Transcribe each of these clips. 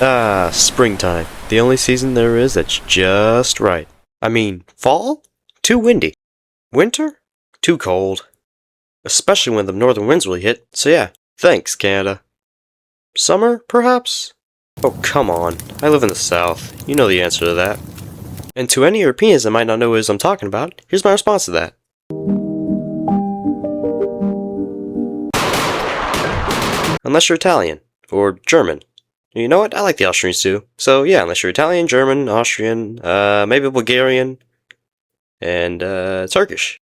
Ah, springtime. The only season there is that's just right. I mean, fall? Too windy. Winter? Too cold. Especially when the northern winds really hit, so yeah, thanks, Canada. Summer, perhaps? Oh, come on. I live in the South. You know the answer to that. And to any Europeans that might not know what I'm talking about, here's my response to that. Unless you're Italian. Or German. You know what? I like the Austrians too. So yeah, unless you're Italian, German, Austrian, maybe Bulgarian, and Turkish.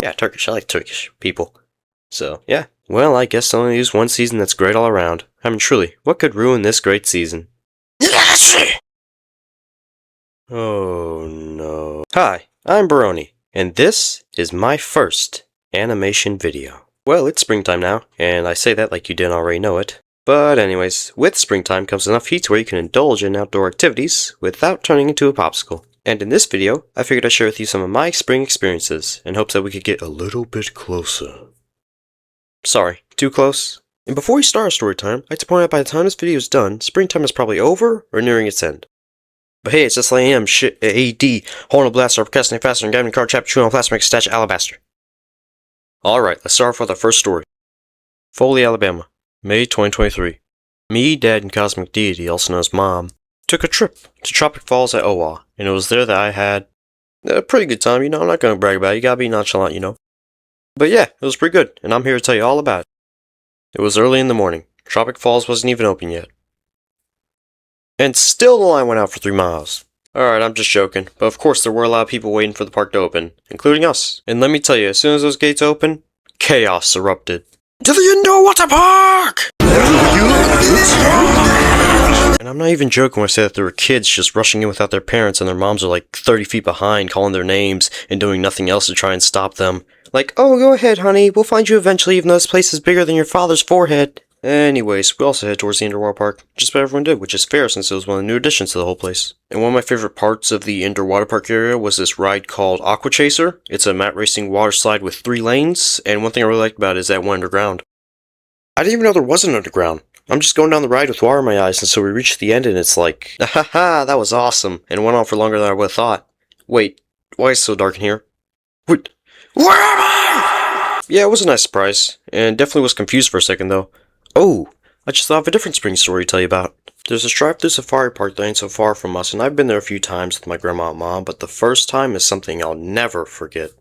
Yeah, Turkish. I like Turkish people. So yeah. Well, I guess I only use one season that's great all around. I mean, truly, what could ruin this great season? Oh no. Hi, I'm Baroni, and this is my first animation video. Well, it's springtime now, and I say that like you didn't already know it. But anyways, with springtime comes enough heat where you can indulge in outdoor activities without turning into a popsicle. And in this video, I figured I'd share with you some of my spring experiences in hopes that we could get a little bit closer. Sorry, too close? And before we start our story time, I'd like to point out by the time this video is done, springtime is probably over or nearing its end. But hey, it's just like I am, shit, AD, horn of blaster, procrastinate faster, and gaming card, chapter, chewing on plastic, statue, alabaster. Alright, let's start off with our first story. Foley, Alabama, May 2023. Me, Dad, and Cosmic Deity, also known as Mom, took a trip to Tropic Falls at Owa, and it was there that I had a pretty good time, you know, I'm not gonna brag about it, you gotta be nonchalant, you know. But yeah, it was pretty good, and I'm here to tell you all about it. It was early in the morning, Tropic Falls wasn't even open yet. And still the line went out for 3 miles. Alright, I'm just joking, but of course there were a lot of people waiting for the park to open, including us. And let me tell you, as soon as those gates opened, chaos erupted. To the indoor water park! And I'm not even joking when I say that there were kids just rushing in without their parents and their moms are like 30 feet behind calling their names and doing nothing else to try and stop them. Like, oh, go ahead, honey, we'll find you eventually even though this place is bigger than your father's forehead. Anyways, we also head towards the indoor water park, just about everyone did, which is fair since it was one of the new additions to the whole place. And one of my favorite parts of the indoor water park area was this ride called Aqua Chaser. It's a mat racing water slide with 3 lanes, and one thing I really liked about it is that it went underground. I didn't even know there was an underground. I'm just going down the ride with water in my eyes, and so we reached the end and it's like, haha, that was awesome, and it went on for longer than I would have thought. Wait, why is it so dark in here? Wait, where am I? Yeah, it was a nice surprise, and definitely was confused for a second though. Oh, I just thought of a different spring story to tell you about. There's a drive-through safari park that ain't so far from us, and I've been there a few times with my grandma and mom, but the first time is something I'll never forget.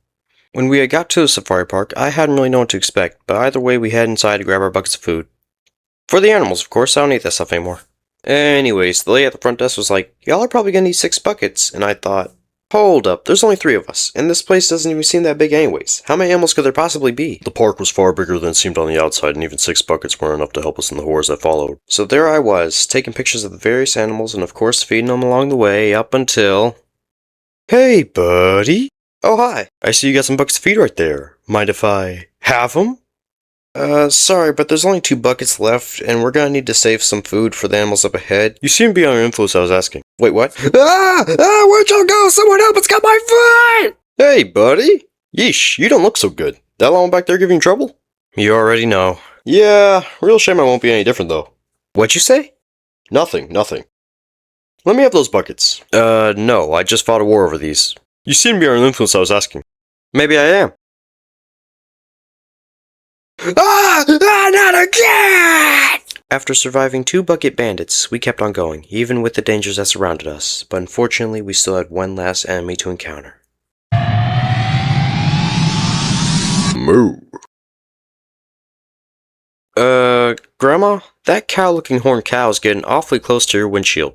When we had got to the safari park, I hadn't really known what to expect, but either way we head inside to grab our buckets of food. For the animals, of course, I don't eat that stuff anymore. Anyways, the lady at the front desk was like, y'all are probably gonna need 6 buckets, and I thought, hold up, there's only 3 of us, and this place doesn't even seem that big anyways. How many animals could there possibly be? The park was far bigger than it seemed on the outside, and even 6 buckets weren't enough to help us in the horrors that followed. So there I was, taking pictures of the various animals, and of course feeding them along the way, up until... Hey, buddy! Oh, hi! I see you got some buckets of feed right there. Mind if I have them? Sorry, but there's only 2 buckets left, and we're gonna need to save some food for the animals up ahead. You seem to be under influence, I was asking. Wait, what? Where'd y'all go? Someone help, it's got my foot! Hey, buddy! Yeesh, you don't look so good. That long back there giving you trouble? You already know. Yeah, real shame I won't be any different, though. What'd you say? Nothing. Let me have those buckets. No, I just fought a war over these. You seem to be under influence, I was asking. Maybe I am. Not again! After surviving 2 bucket bandits, we kept on going, even with the dangers that surrounded us, but unfortunately we still had one last enemy to encounter. Moo. Grandma? That cow-looking horned cow is getting awfully close to your windshield.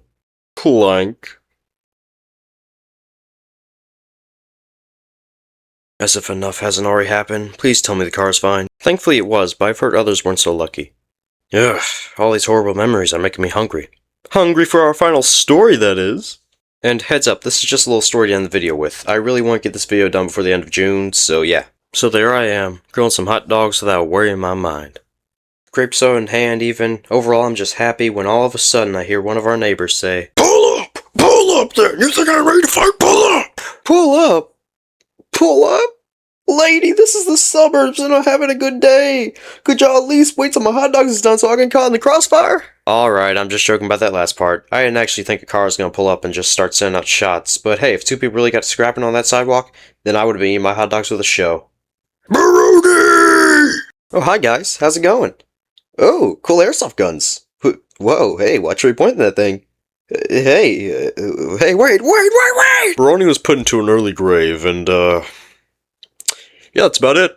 Clank. As if enough hasn't already happened, please tell me the car's fine. Thankfully it was, but I've heard others weren't so lucky. Ugh, all these horrible memories are making me hungry. Hungry for our final story, that is! And heads up, this is just a little story to end the video with. I really want to get this video done before the end of June, so yeah. So there I am, grilling some hot dogs without a worry in my mind. Grape soda in hand even. Overall, I'm just happy when all of a sudden I hear one of our neighbors say, Pull up! Pull up there! You think I'm ready to fight? Pull up! Pull up? Pull up? lady, this is the suburbs and I'm having a good day. Could y'all at least wait till my hot dogs is done so I can caught in the crossfire? Alright, I'm just joking about that last part. I didn't actually think a car was gonna pull up and just start sending out shots, but hey, if two people really got to scrapping on that sidewalk, then I would have been eating my hot dogs with a show. Brody! Oh, hi guys, how's it going? Oh, cool airsoft guns. Whoa, hey, watch where you're pointing that thing. Hey, wait! Baroni was put into an early grave, and, yeah, that's about it.